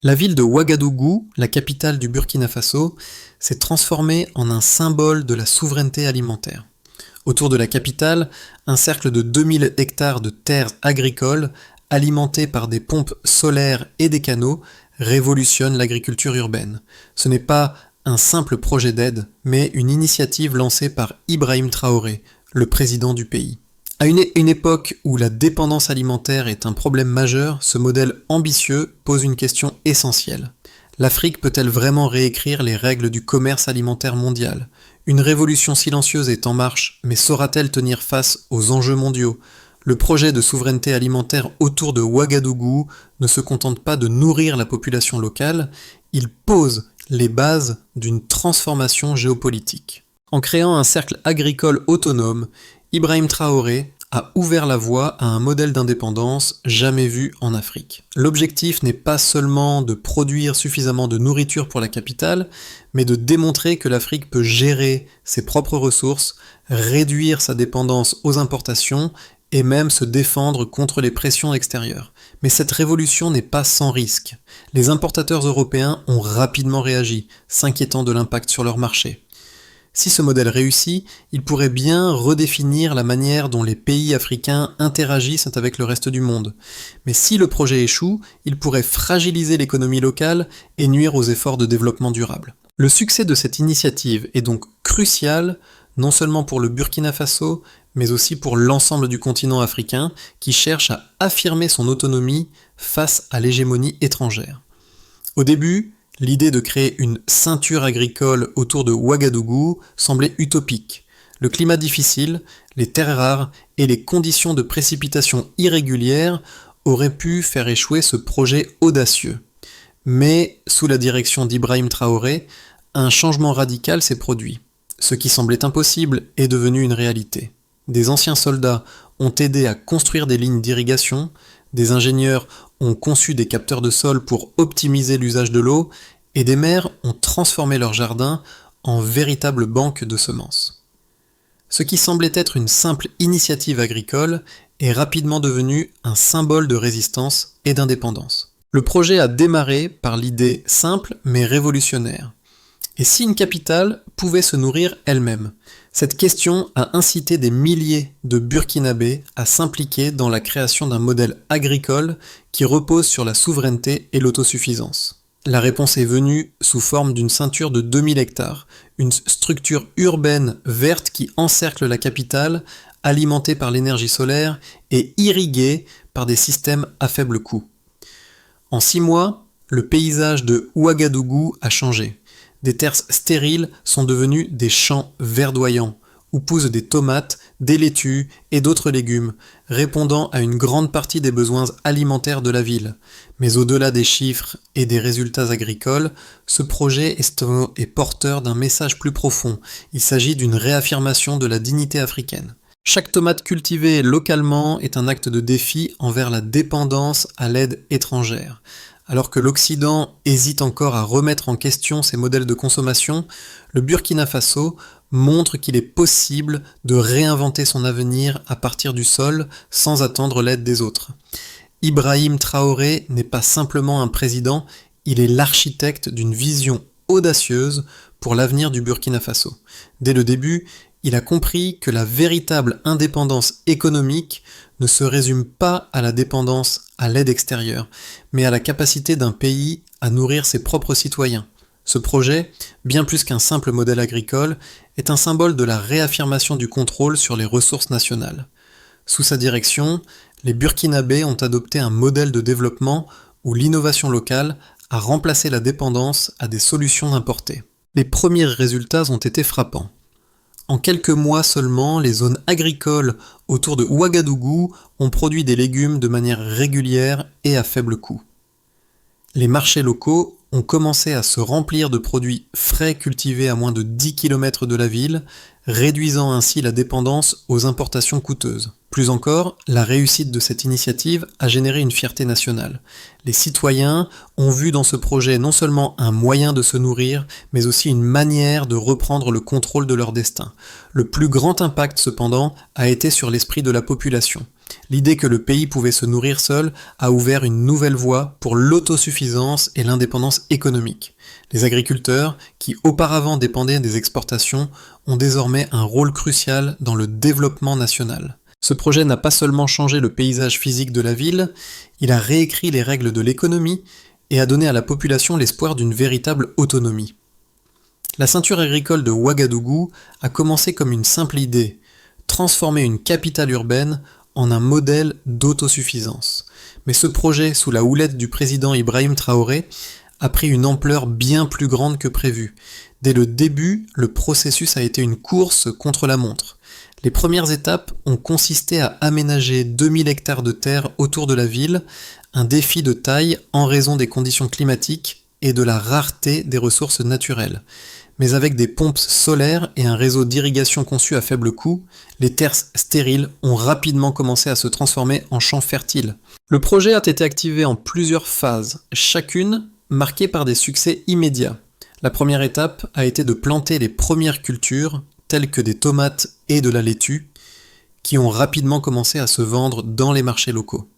La ville de Ouagadougou, la capitale du Burkina Faso, s'est transformée en un symbole de la souveraineté alimentaire. Autour de la capitale, un cercle de 2000 hectares de terres agricoles, alimentées par des pompes solaires et des canaux, révolutionne l'agriculture urbaine. Ce n'est pas un simple projet d'aide, mais une initiative lancée par Ibrahim Traoré, le président du pays. À une époque où la dépendance alimentaire est un problème majeur, ce modèle ambitieux pose une question essentielle. L'Afrique peut-elle vraiment réécrire les règles du commerce alimentaire mondial ? Une révolution silencieuse est en marche, mais saura-t-elle tenir face aux enjeux mondiaux ? Le projet de souveraineté alimentaire autour de Ouagadougou ne se contente pas de nourrir la population locale, il pose les bases d'une transformation géopolitique. En créant un cercle agricole autonome, Ibrahim Traoré a ouvert la voie à un modèle d'indépendance jamais vu en Afrique. L'objectif n'est pas seulement de produire suffisamment de nourriture pour la capitale, mais de démontrer que l'Afrique peut gérer ses propres ressources, réduire sa dépendance aux importations et même se défendre contre les pressions extérieures. Mais cette révolution n'est pas sans risque. Les importateurs européens ont rapidement réagi, s'inquiétant de l'impact sur leur marché. Si ce modèle réussit, il pourrait bien redéfinir la manière dont les pays africains interagissent avec le reste du monde. Mais si le projet échoue, il pourrait fragiliser l'économie locale et nuire aux efforts de développement durable. Le succès de cette initiative est donc crucial, non seulement pour le Burkina Faso, mais aussi pour l'ensemble du continent africain qui cherche à affirmer son autonomie face à l'hégémonie étrangère. Au début, l'idée de créer une ceinture agricole autour de Ouagadougou semblait utopique. Le climat difficile, les terres rares et les conditions de précipitation irrégulières auraient pu faire échouer ce projet audacieux. Mais, sous la direction d'Ibrahim Traoré, un changement radical s'est produit. Ce qui semblait impossible est devenu une réalité. Des anciens soldats ont aidé à construire des lignes d'irrigation, des ingénieurs ont conçu des capteurs de sol pour optimiser l'usage de l'eau, et des maires ont transformé leurs jardins en véritables banques de semences. Ce qui semblait être une simple initiative agricole est rapidement devenu un symbole de résistance et d'indépendance. Le projet a démarré par l'idée simple mais révolutionnaire. Et si une capitale pouvait se nourrir elle-même ? Cette question a incité des milliers de Burkinabés à s'impliquer dans la création d'un modèle agricole qui repose sur la souveraineté et l'autosuffisance. La réponse est venue sous forme d'une ceinture de 2000 hectares, une structure urbaine verte qui encercle la capitale, alimentée par l'énergie solaire et irriguée par des systèmes à faible coût. En 6 mois, le paysage de Ouagadougou a changé. Des terres stériles sont devenues des champs verdoyants, où poussent des tomates, des laitues et d'autres légumes, répondant à une grande partie des besoins alimentaires de la ville. Mais au-delà des chiffres et des résultats agricoles, ce projet est porteur d'un message plus profond. Il s'agit d'une réaffirmation de la dignité africaine. Chaque tomate cultivée localement est un acte de défi envers la dépendance à l'aide étrangère. Alors que l'Occident hésite encore à remettre en question ses modèles de consommation, le Burkina Faso montre qu'il est possible de réinventer son avenir à partir du sol sans attendre l'aide des autres. Ibrahim Traoré n'est pas simplement un président, il est l'architecte d'une vision audacieuse pour l'avenir du Burkina Faso. Dès le début, il a compris que la véritable indépendance économique ne se résume pas à la dépendance à l'aide extérieure, mais à la capacité d'un pays à nourrir ses propres citoyens. Ce projet, bien plus qu'un simple modèle agricole, est un symbole de la réaffirmation du contrôle sur les ressources nationales. Sous sa direction, les Burkinabés ont adopté un modèle de développement où l'innovation locale a remplacé la dépendance à des solutions importées. Les premiers résultats ont été frappants. En quelques mois seulement, les zones agricoles autour de Ouagadougou ont produit des légumes de manière régulière et à faible coût. Les marchés locaux ont commencé à se remplir de produits frais cultivés à moins de 10 km de la ville, réduisant ainsi la dépendance aux importations coûteuses. Plus encore, la réussite de cette initiative a généré une fierté nationale. Les citoyens ont vu dans ce projet non seulement un moyen de se nourrir, mais aussi une manière de reprendre le contrôle de leur destin. Le plus grand impact, cependant, a été sur l'esprit de la population. L'idée que le pays pouvait se nourrir seul a ouvert une nouvelle voie pour l'autosuffisance et l'indépendance économique. Les agriculteurs, qui auparavant dépendaient des exportations, ont désormais un rôle crucial dans le développement national. Ce projet n'a pas seulement changé le paysage physique de la ville, il a réécrit les règles de l'économie et a donné à la population l'espoir d'une véritable autonomie. La ceinture agricole de Ouagadougou a commencé comme une simple idée, transformer une capitale urbaine en un modèle d'autosuffisance. Mais ce projet, sous la houlette du président Ibrahim Traoré, a pris une ampleur bien plus grande que prévu. Dès le début, le processus a été une course contre la montre. Les premières étapes ont consisté à aménager 2000 hectares de terre autour de la ville, un défi de taille en raison des conditions climatiques et de la rareté des ressources naturelles. Mais avec des pompes solaires et un réseau d'irrigation conçu à faible coût, les terres stériles ont rapidement commencé à se transformer en champs fertiles. Le projet a été activé en plusieurs phases, chacune marquée par des succès immédiats. La première étape a été de planter les premières cultures, telles que des tomates et de la laitue, qui ont rapidement commencé à se vendre dans les marchés locaux.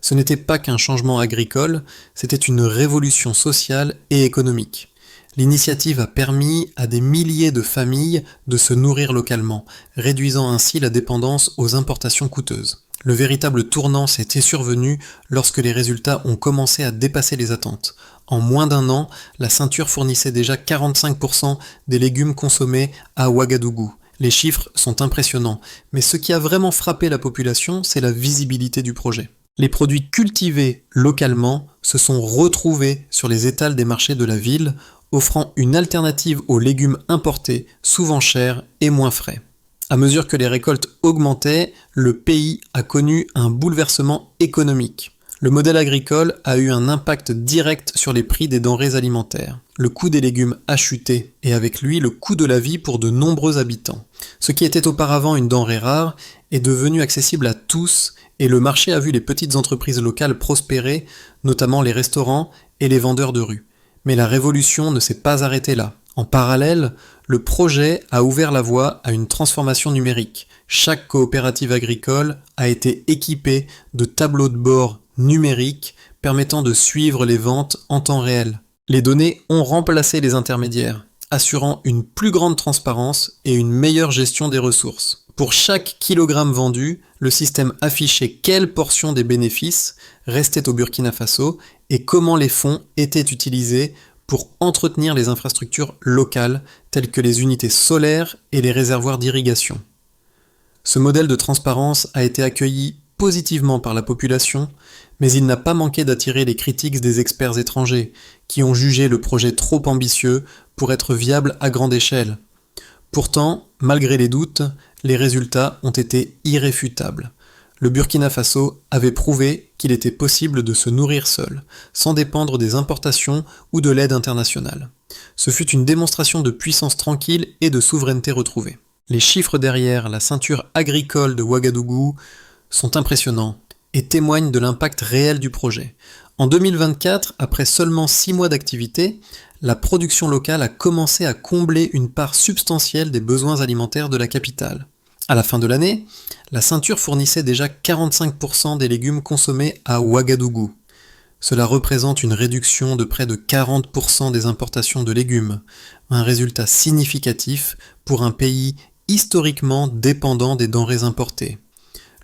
Ce n'était pas qu'un changement agricole, c'était une révolution sociale et économique. L'initiative a permis à des milliers de familles de se nourrir localement, réduisant ainsi la dépendance aux importations coûteuses. Le véritable tournant s'était survenu lorsque les résultats ont commencé à dépasser les attentes. En moins d'un an, la ceinture fournissait déjà 45% des légumes consommés à Ouagadougou. Les chiffres sont impressionnants, mais ce qui a vraiment frappé la population, c'est la visibilité du projet. Les produits cultivés localement se sont retrouvés sur les étals des marchés de la ville, offrant une alternative aux légumes importés, souvent chers et moins frais. À mesure que les récoltes augmentaient, le pays a connu un bouleversement économique. Le modèle agricole a eu un impact direct sur les prix des denrées alimentaires. Le coût des légumes a chuté, et avec lui le coût de la vie pour de nombreux habitants. Ce qui était auparavant une denrée rare est devenu accessible à tous, et le marché a vu les petites entreprises locales prospérer, notamment les restaurants et les vendeurs de rue. Mais la révolution ne s'est pas arrêtée là. En parallèle, le projet a ouvert la voie à une transformation numérique. Chaque coopérative agricole a été équipée de tableaux de bord numériques permettant de suivre les ventes en temps réel. Les données ont remplacé les intermédiaires, assurant une plus grande transparence et une meilleure gestion des ressources. Pour chaque kilogramme vendu, le système affichait quelle portion des bénéfices restait au Burkina Faso et comment les fonds étaient utilisés pour entretenir les infrastructures locales telles que les unités solaires et les réservoirs d'irrigation. Ce modèle de transparence a été accueilli positivement par la population, mais il n'a pas manqué d'attirer les critiques des experts étrangers, qui ont jugé le projet trop ambitieux pour être viable à grande échelle. Pourtant, malgré les doutes, les résultats ont été irréfutables. Le Burkina Faso avait prouvé qu'il était possible de se nourrir seul, sans dépendre des importations ou de l'aide internationale. Ce fut une démonstration de puissance tranquille et de souveraineté retrouvée. Les chiffres derrière la ceinture agricole de Ouagadougou sont impressionnants et témoignent de l'impact réel du projet. En 2024, après seulement 6 mois d'activité, la production locale a commencé à combler une part substantielle des besoins alimentaires de la capitale. À la fin de l'année, la ceinture fournissait déjà 45% des légumes consommés à Ouagadougou. Cela représente une réduction de près de 40% des importations de légumes, un résultat significatif pour un pays historiquement dépendant des denrées importées.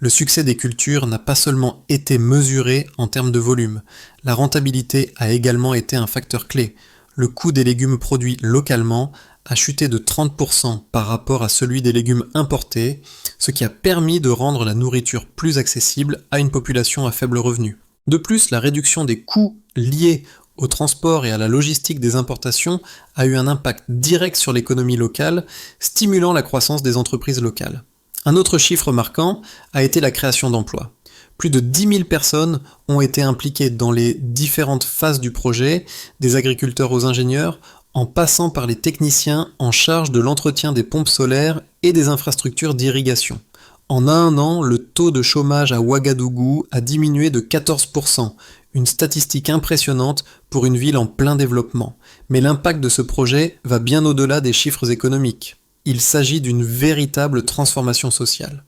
Le succès des cultures n'a pas seulement été mesuré en termes de volume, la rentabilité a également été un facteur clé. Le coût des légumes produits localement a chuté de 30% par rapport à celui des légumes importés, ce qui a permis de rendre la nourriture plus accessible à une population à faible revenu. De plus, la réduction des coûts liés au transport et à la logistique des importations a eu un impact direct sur l'économie locale, stimulant la croissance des entreprises locales. Un autre chiffre marquant a été la création d'emplois. Plus de 10 000 personnes ont été impliquées dans les différentes phases du projet, des agriculteurs aux ingénieurs, en passant par les techniciens en charge de l'entretien des pompes solaires et des infrastructures d'irrigation. En un an, le taux de chômage à Ouagadougou a diminué de 14%, une statistique impressionnante pour une ville en plein développement. Mais l'impact de ce projet va bien au-delà des chiffres économiques. Il s'agit d'une véritable transformation sociale.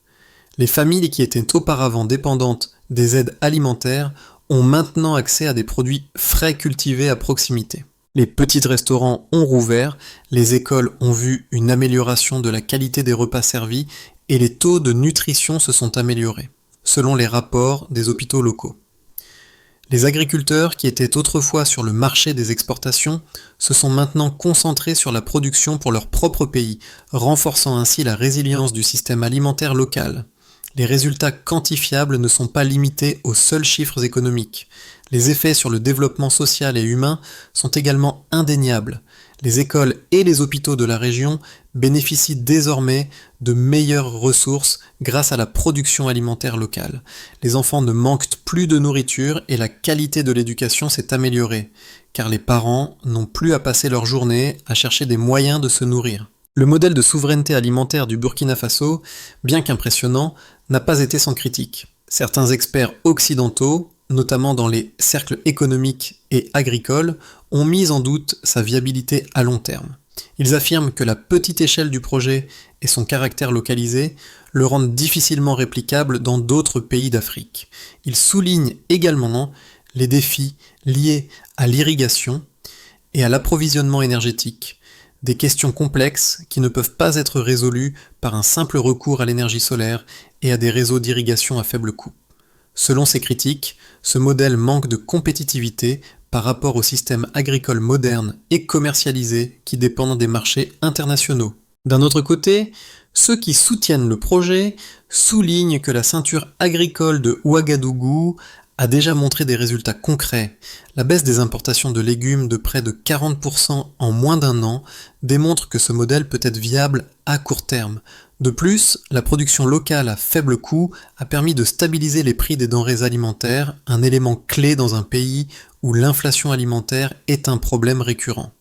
Les familles qui étaient auparavant dépendantes des aides alimentaires ont maintenant accès à des produits frais cultivés à proximité. Les petits restaurants ont rouvert, les écoles ont vu une amélioration de la qualité des repas servis et les taux de nutrition se sont améliorés, selon les rapports des hôpitaux locaux. Les agriculteurs qui étaient autrefois sur le marché des exportations se sont maintenant concentrés sur la production pour leur propre pays, renforçant ainsi la résilience du système alimentaire local. Les résultats quantifiables ne sont pas limités aux seuls chiffres économiques. Les effets sur le développement social et humain sont également indéniables. Les écoles et les hôpitaux de la région bénéficient désormais de meilleures ressources grâce à la production alimentaire locale. Les enfants ne manquent plus de nourriture et la qualité de l'éducation s'est améliorée, car les parents n'ont plus à passer leur journée à chercher des moyens de se nourrir. Le modèle de souveraineté alimentaire du Burkina Faso, bien qu'impressionnant, n'a pas été sans critique. Certains experts occidentaux, notamment dans les cercles économiques et agricoles, ont mis en doute sa viabilité à long terme. Ils affirment que la petite échelle du projet et son caractère localisé le rendent difficilement réplicable dans d'autres pays d'Afrique. Ils soulignent également les défis liés à l'irrigation et à l'approvisionnement énergétique, des questions complexes qui ne peuvent pas être résolues par un simple recours à l'énergie solaire et à des réseaux d'irrigation à faible coût. Selon ces critiques, ce modèle manque de compétitivité par rapport aux systèmes agricoles modernes et commercialisés qui dépendent des marchés internationaux. D'un autre côté, ceux qui soutiennent le projet soulignent que la ceinture agricole de Ouagadougou a déjà montré des résultats concrets. La baisse des importations de légumes de près de 40% en moins d'un an démontre que ce modèle peut être viable à court terme. De plus, la production locale à faible coût a permis de stabiliser les prix des denrées alimentaires, un élément clé dans un pays où l'inflation alimentaire est un problème récurrent.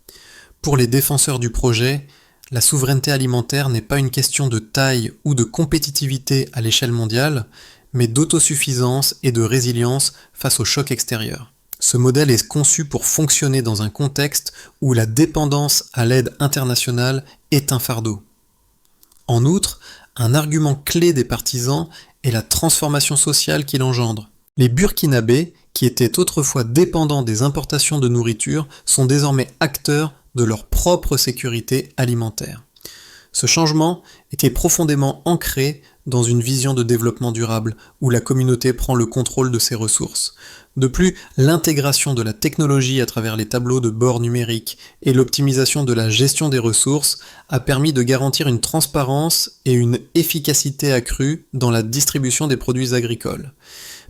Pour les défenseurs du projet, la souveraineté alimentaire n'est pas une question de taille ou de compétitivité à l'échelle mondiale, mais d'autosuffisance et de résilience face aux chocs extérieurs. Ce modèle est conçu pour fonctionner dans un contexte où la dépendance à l'aide internationale est un fardeau. En outre, un argument clé des partisans est la transformation sociale qu'il engendre. Les Burkinabés, qui étaient autrefois dépendants des importations de nourriture, sont désormais acteurs de leur propre sécurité alimentaire. Ce changement était profondément ancré dans une vision de développement durable, où la communauté prend le contrôle de ses ressources. De plus, l'intégration de la technologie à travers les tableaux de bord numériques et l'optimisation de la gestion des ressources a permis de garantir une transparence et une efficacité accrue dans la distribution des produits agricoles.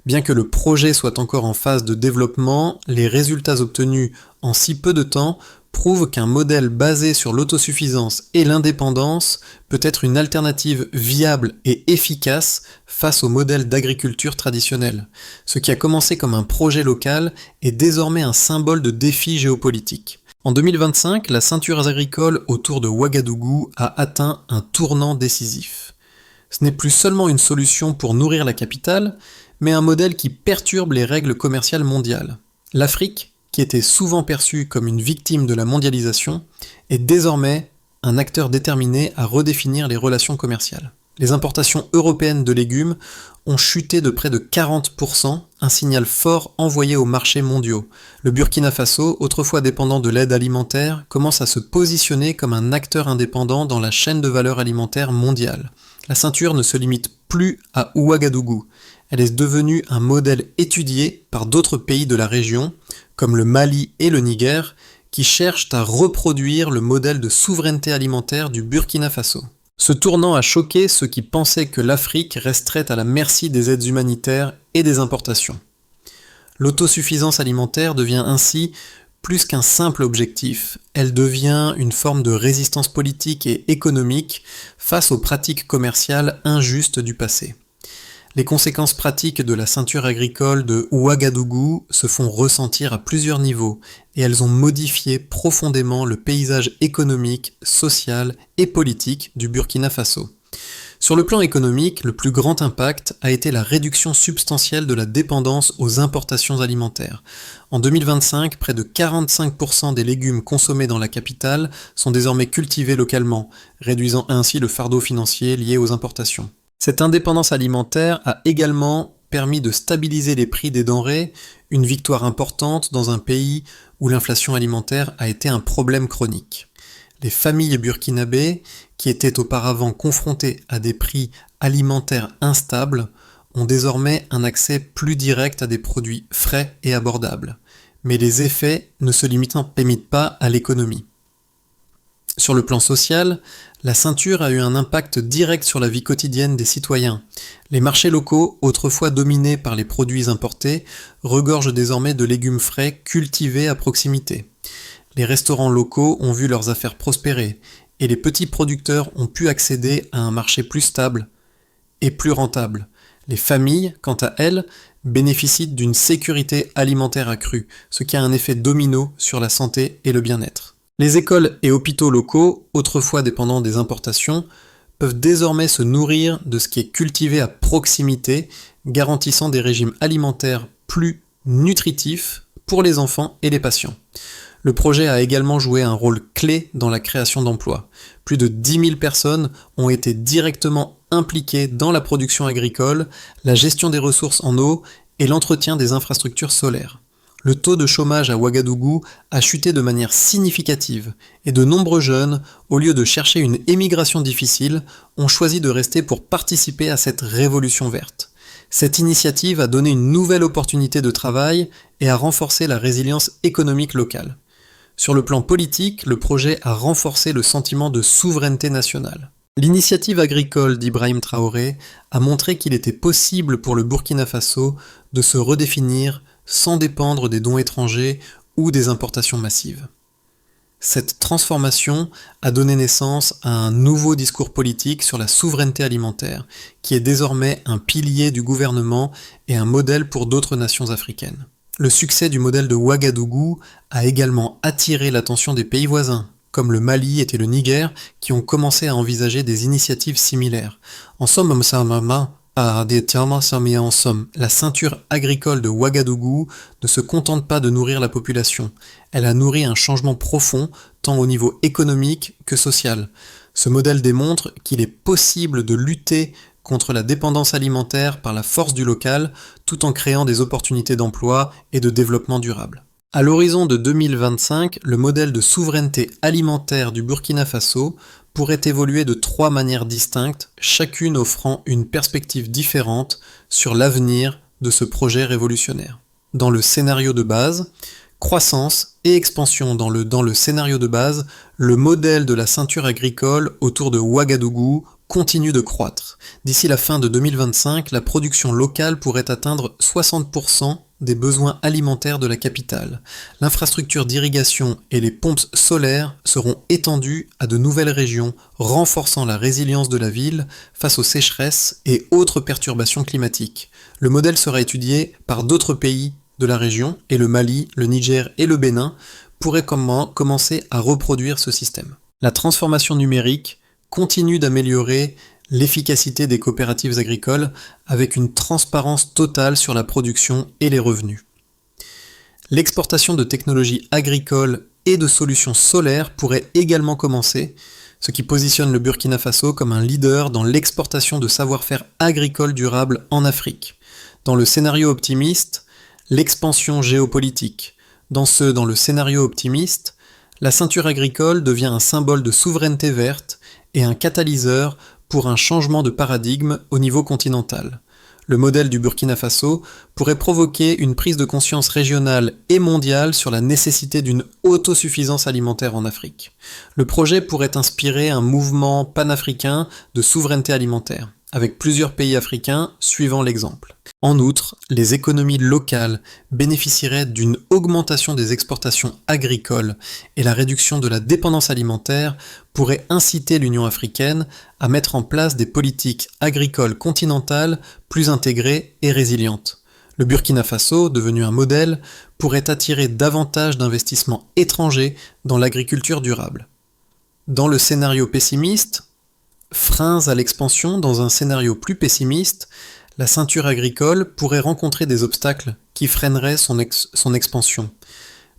Bien que le projet soit encore en phase de développement, les résultats obtenus en si peu de temps prouvent qu'un modèle basé sur l'autosuffisance et l'indépendance peut être une alternative viable et efficace face au modèle d'agriculture traditionnel. Ce qui a commencé comme un projet local est désormais un symbole de défi géopolitique. En 2025, la ceinture agricole autour de Ouagadougou a atteint un tournant décisif. Ce n'est plus seulement une solution pour nourrir la capitale, mais un modèle qui perturbe les règles commerciales mondiales. L'Afrique, qui était souvent perçue comme une victime de la mondialisation, est désormais un acteur déterminé à redéfinir les relations commerciales. Les importations européennes de légumes ont chuté de près de 40%, un signal fort envoyé aux marchés mondiaux. Le Burkina Faso, autrefois dépendant de l'aide alimentaire, commence à se positionner comme un acteur indépendant dans la chaîne de valeur alimentaire mondiale. La ceinture ne se limite plus à Ouagadougou. Elle est devenue un modèle étudié par d'autres pays de la région, comme le Mali et le Niger, qui cherchent à reproduire le modèle de souveraineté alimentaire du Burkina Faso. Ce tournant a choqué ceux qui pensaient que l'Afrique resterait à la merci des aides humanitaires et des importations. L'autosuffisance alimentaire devient ainsi plus qu'un simple objectif, elle devient une forme de résistance politique et économique face aux pratiques commerciales injustes du passé. Les conséquences pratiques de la ceinture agricole de Ouagadougou se font ressentir à plusieurs niveaux et elles ont modifié profondément le paysage économique, social et politique du Burkina Faso. Sur le plan économique, le plus grand impact a été la réduction substantielle de la dépendance aux importations alimentaires. En 2025, près de 45% des légumes consommés dans la capitale sont désormais cultivés localement, réduisant ainsi le fardeau financier lié aux importations. Cette indépendance alimentaire a également permis de stabiliser les prix des denrées, une victoire importante dans un pays où l'inflation alimentaire a été un problème chronique. Les familles burkinabées, qui étaient auparavant confrontées à des prix alimentaires instables, ont désormais un accès plus direct à des produits frais et abordables. Mais les effets ne se limitent pas à l'économie. Sur le plan social, la ceinture a eu un impact direct sur la vie quotidienne des citoyens. Les marchés locaux, autrefois dominés par les produits importés, regorgent désormais de légumes frais cultivés à proximité. Les restaurants locaux ont vu leurs affaires prospérer, et les petits producteurs ont pu accéder à un marché plus stable et plus rentable. Les familles, quant à elles, bénéficient d'une sécurité alimentaire accrue, ce qui a un effet domino sur la santé et le bien-être. Les écoles et hôpitaux locaux, autrefois dépendants des importations, peuvent désormais se nourrir de ce qui est cultivé à proximité, garantissant des régimes alimentaires plus nutritifs pour les enfants et les patients. Le projet a également joué un rôle clé dans la création d'emplois. Plus de 10 000 personnes ont été directement impliquées dans la production agricole, la gestion des ressources en eau et l'entretien des infrastructures solaires. Le taux de chômage à Ouagadougou a chuté de manière significative et de nombreux jeunes, au lieu de chercher une émigration difficile, ont choisi de rester pour participer à cette révolution verte. Cette initiative a donné une nouvelle opportunité de travail et a renforcé la résilience économique locale. Sur le plan politique, le projet a renforcé le sentiment de souveraineté nationale. L'initiative agricole d'Ibrahim Traoré a montré qu'il était possible pour le Burkina Faso de se redéfinir sans dépendre des dons étrangers ou des importations massives. Cette transformation a donné naissance à un nouveau discours politique sur la souveraineté alimentaire, qui est désormais un pilier du gouvernement et un modèle pour d'autres nations africaines. Le succès du modèle de Ouagadougou a également attiré l'attention des pays voisins, comme le Mali et le Niger, qui ont commencé à envisager des initiatives similaires. En somme, la ceinture agricole de Ouagadougou ne se contente pas de nourrir la population, elle a nourri un changement profond, tant au niveau économique que social. Ce modèle démontre qu'il est possible de lutter contre la dépendance alimentaire par la force du local, tout en créant des opportunités d'emploi et de développement durable. À l'horizon de 2025, le modèle de souveraineté alimentaire du Burkina Faso pourrait évoluer de 3 manières distinctes, chacune offrant une perspective différente sur l'avenir de ce projet révolutionnaire. Dans le scénario de base, croissance et expansion dans le scénario de base, le modèle de la ceinture agricole autour de Ouagadougou continue de croître. D'ici la fin de 2025, la production locale pourrait atteindre 60% des besoins alimentaires de la capitale. L'infrastructure d'irrigation et les pompes solaires seront étendues à de nouvelles régions, renforçant la résilience de la ville face aux sécheresses et autres perturbations climatiques. Le modèle sera étudié par d'autres pays de la région, et le Mali, le Niger et le Bénin pourraient commencer à reproduire ce système. La transformation numérique continue d'améliorer l'efficacité des coopératives agricoles avec une transparence totale sur la production et les revenus. L'exportation de technologies agricoles et de solutions solaires pourrait également commencer, ce qui positionne le Burkina Faso comme un leader dans l'exportation de savoir-faire agricole durable en Afrique. Dans le scénario optimiste, l'expansion géopolitique. Dans le scénario optimiste, la ceinture agricole devient un symbole de souveraineté verte et un catalyseur pour un changement de paradigme au niveau continental. Le modèle du Burkina Faso pourrait provoquer une prise de conscience régionale et mondiale sur la nécessité d'une autosuffisance alimentaire en Afrique. Le projet pourrait inspirer un mouvement panafricain de souveraineté alimentaire, avec plusieurs pays africains suivant l'exemple. En outre, les économies locales bénéficieraient d'une augmentation des exportations agricoles et la réduction de la dépendance alimentaire pourrait inciter l'Union africaine à mettre en place des politiques agricoles continentales plus intégrées et résilientes. Le Burkina Faso, devenu un modèle, pourrait attirer davantage d'investissements étrangers dans l'agriculture durable. Dans le scénario pessimiste, freins à l'expansion. Dans un scénario plus pessimiste, la ceinture agricole pourrait rencontrer des obstacles qui freineraient son expansion.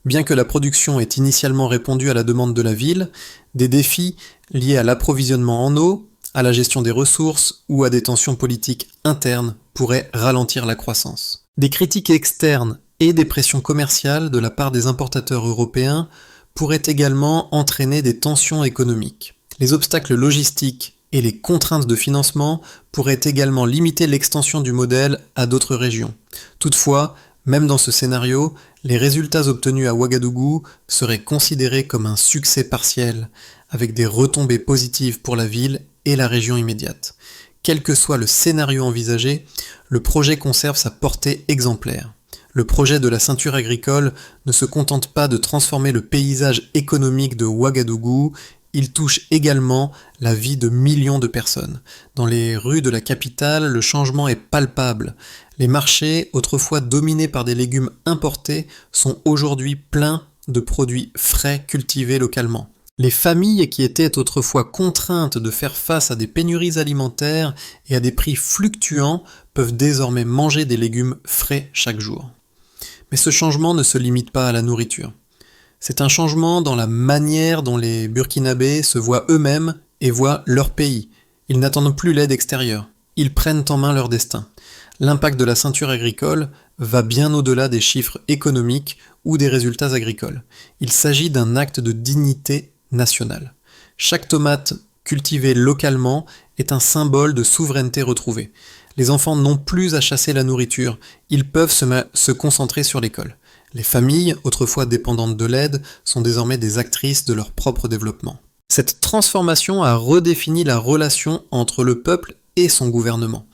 Bien que la production ait initialement répondu à la demande de la ville, des défis liés à l'approvisionnement en eau, à la gestion des ressources ou à des tensions politiques internes pourraient ralentir la croissance. Des critiques externes et des pressions commerciales de la part des importateurs européens pourraient également entraîner des tensions économiques. Les obstacles logistiques et les contraintes de financement pourraient également limiter l'extension du modèle à d'autres régions. Toutefois, même dans ce scénario, les résultats obtenus à Ouagadougou seraient considérés comme un succès partiel, avec des retombées positives pour la ville et la région immédiate. Quel que soit le scénario envisagé, le projet conserve sa portée exemplaire. Le projet de la ceinture agricole ne se contente pas de transformer le paysage économique de Ouagadougou, il touche également la vie de millions de personnes. Dans les rues de la capitale, le changement est palpable. Les marchés, autrefois dominés par des légumes importés, sont aujourd'hui pleins de produits frais cultivés localement. Les familles qui étaient autrefois contraintes de faire face à des pénuries alimentaires et à des prix fluctuants peuvent désormais manger des légumes frais chaque jour. Mais ce changement ne se limite pas à la nourriture. C'est un changement dans la manière dont les Burkinabés se voient eux-mêmes et voient leur pays. Ils n'attendent plus l'aide extérieure. Ils prennent en main leur destin. L'impact de la ceinture agricole va bien au-delà des chiffres économiques ou des résultats agricoles. Il s'agit d'un acte de dignité nationale. Chaque tomate cultivée localement est un symbole de souveraineté retrouvée. Les enfants n'ont plus à chasser la nourriture, ils peuvent se concentrer sur l'école. Les familles, autrefois dépendantes de l'aide, sont désormais des actrices de leur propre développement. Cette transformation a redéfini la relation entre le peuple et son gouvernement,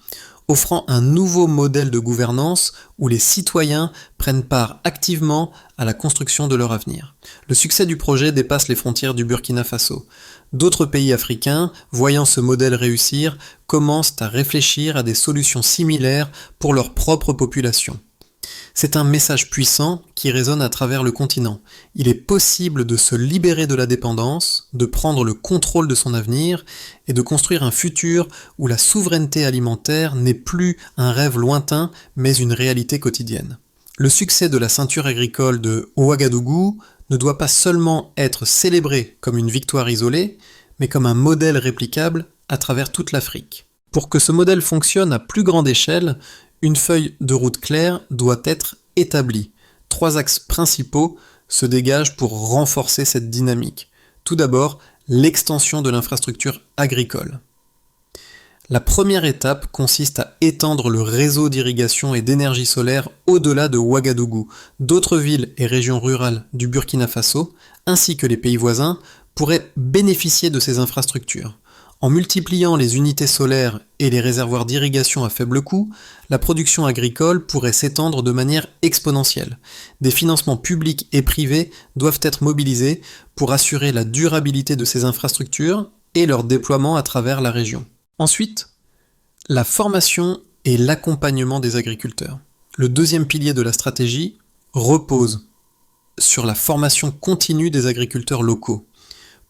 offrant un nouveau modèle de gouvernance où les citoyens prennent part activement à la construction de leur avenir. Le succès du projet dépasse les frontières du Burkina Faso. D'autres pays africains, voyant ce modèle réussir, commencent à réfléchir à des solutions similaires pour leur propre population. C'est un message puissant qui résonne à travers le continent. Il est possible de se libérer de la dépendance, de prendre le contrôle de son avenir et de construire un futur où la souveraineté alimentaire n'est plus un rêve lointain mais une réalité quotidienne. Le succès de la ceinture agricole de Ouagadougou ne doit pas seulement être célébré comme une victoire isolée, mais comme un modèle réplicable à travers toute l'Afrique. Pour que ce modèle fonctionne à plus grande échelle, une feuille de route claire doit être établie. 3 axes principaux se dégagent pour renforcer cette dynamique. Tout d'abord, l'extension de l'infrastructure agricole. La première étape consiste à étendre le réseau d'irrigation et d'énergie solaire au-delà de Ouagadougou. D'autres villes et régions rurales du Burkina Faso, ainsi que les pays voisins, pourraient bénéficier de ces infrastructures. En multipliant les unités solaires et les réservoirs d'irrigation à faible coût, la production agricole pourrait s'étendre de manière exponentielle. Des financements publics et privés doivent être mobilisés pour assurer la durabilité de ces infrastructures et leur déploiement à travers la région. Ensuite, la formation et l'accompagnement des agriculteurs. Le deuxième pilier de la stratégie repose sur la formation continue des agriculteurs locaux.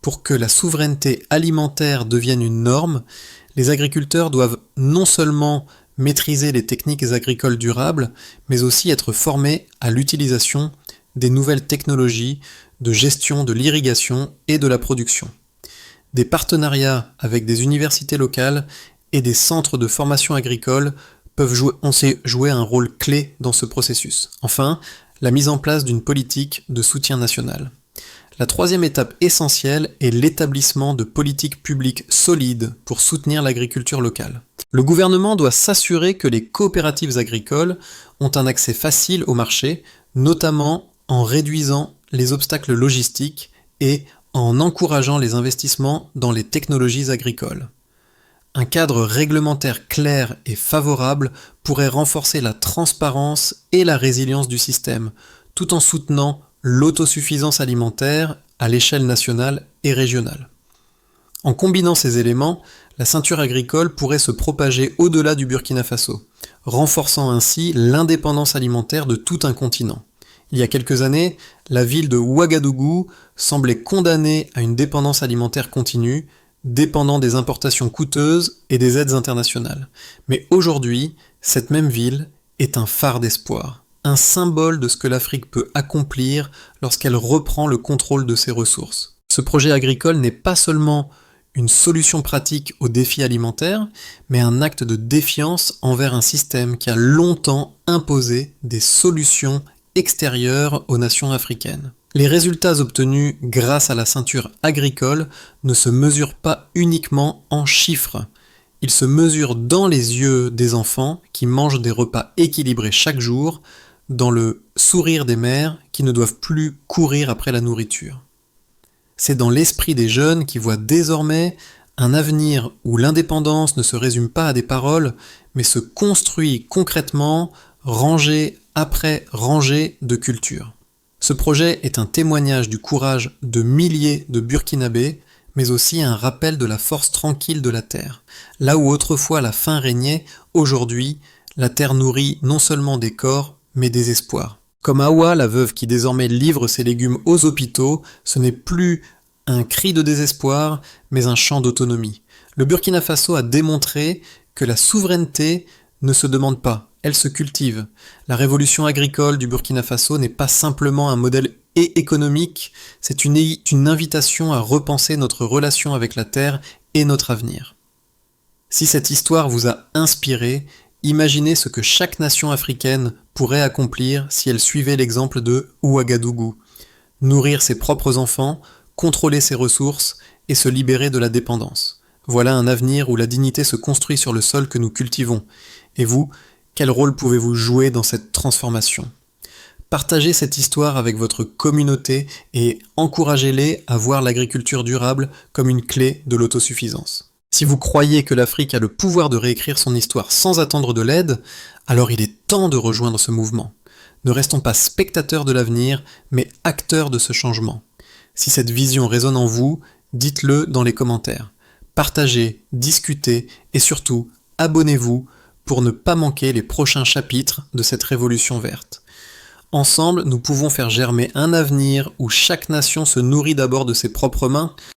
Pour que la souveraineté alimentaire devienne une norme, les agriculteurs doivent non seulement maîtriser les techniques agricoles durables, mais aussi être formés à l'utilisation des nouvelles technologies de gestion de l'irrigation et de la production. Des partenariats avec des universités locales et des centres de formation agricole peuvent jouer un rôle clé dans ce processus. Enfin, la mise en place d'une politique de soutien national. La troisième étape essentielle est l'établissement de politiques publiques solides pour soutenir l'agriculture locale. Le gouvernement doit s'assurer que les coopératives agricoles ont un accès facile au marché, notamment en réduisant les obstacles logistiques et en encourageant les investissements dans les technologies agricoles. Un cadre réglementaire clair et favorable pourrait renforcer la transparence et la résilience du système, tout en soutenant l'autosuffisance alimentaire à l'échelle nationale et régionale. En combinant ces éléments, la ceinture agricole pourrait se propager au-delà du Burkina Faso, renforçant ainsi l'indépendance alimentaire de tout un continent. Il y a quelques années, la ville de Ouagadougou semblait condamnée à une dépendance alimentaire continue, dépendant des importations coûteuses et des aides internationales. Mais aujourd'hui, cette même ville est un phare d'espoir, un symbole de ce que l'Afrique peut accomplir lorsqu'elle reprend le contrôle de ses ressources. Ce projet agricole n'est pas seulement une solution pratique aux défis alimentaires, mais un acte de défiance envers un système qui a longtemps imposé des solutions extérieures aux nations africaines. Les résultats obtenus grâce à la ceinture agricole ne se mesurent pas uniquement en chiffres. Ils se mesurent dans les yeux des enfants qui mangent des repas équilibrés chaque jour, dans le sourire des mères qui ne doivent plus courir après la nourriture. C'est dans l'esprit des jeunes qui voient désormais un avenir où l'indépendance ne se résume pas à des paroles, mais se construit concrètement, rangée après rangée de cultures. Ce projet est un témoignage du courage de milliers de Burkinabés, mais aussi un rappel de la force tranquille de la terre. Là où autrefois la faim régnait, aujourd'hui, la terre nourrit non seulement des corps, mais des espoirs. Comme Awa, la veuve qui désormais livre ses légumes aux hôpitaux, ce n'est plus un cri de désespoir, mais un chant d'autonomie. Le Burkina Faso a démontré que la souveraineté ne se demande pas, elle se cultive. La révolution agricole du Burkina Faso n'est pas simplement un modèle économique, c'est une invitation à repenser notre relation avec la terre et notre avenir. Si cette histoire vous a inspiré, imaginez ce que chaque nation africaine pourrait accomplir si elle suivait l'exemple de Ouagadougou. Nourrir ses propres enfants, contrôler ses ressources et se libérer de la dépendance. Voilà un avenir où la dignité se construit sur le sol que nous cultivons. Et vous, quel rôle pouvez-vous jouer dans cette transformation ? Partagez cette histoire avec votre communauté et encouragez-les à voir l'agriculture durable comme une clé de l'autosuffisance. Si vous croyez que l'Afrique a le pouvoir de réécrire son histoire sans attendre de l'aide, alors il est temps de rejoindre ce mouvement. Ne restons pas spectateurs de l'avenir, mais acteurs de ce changement. Si cette vision résonne en vous, dites-le dans les commentaires. Partagez, discutez et surtout, abonnez-vous pour ne pas manquer les prochains chapitres de cette révolution verte. Ensemble, nous pouvons faire germer un avenir où chaque nation se nourrit d'abord de ses propres mains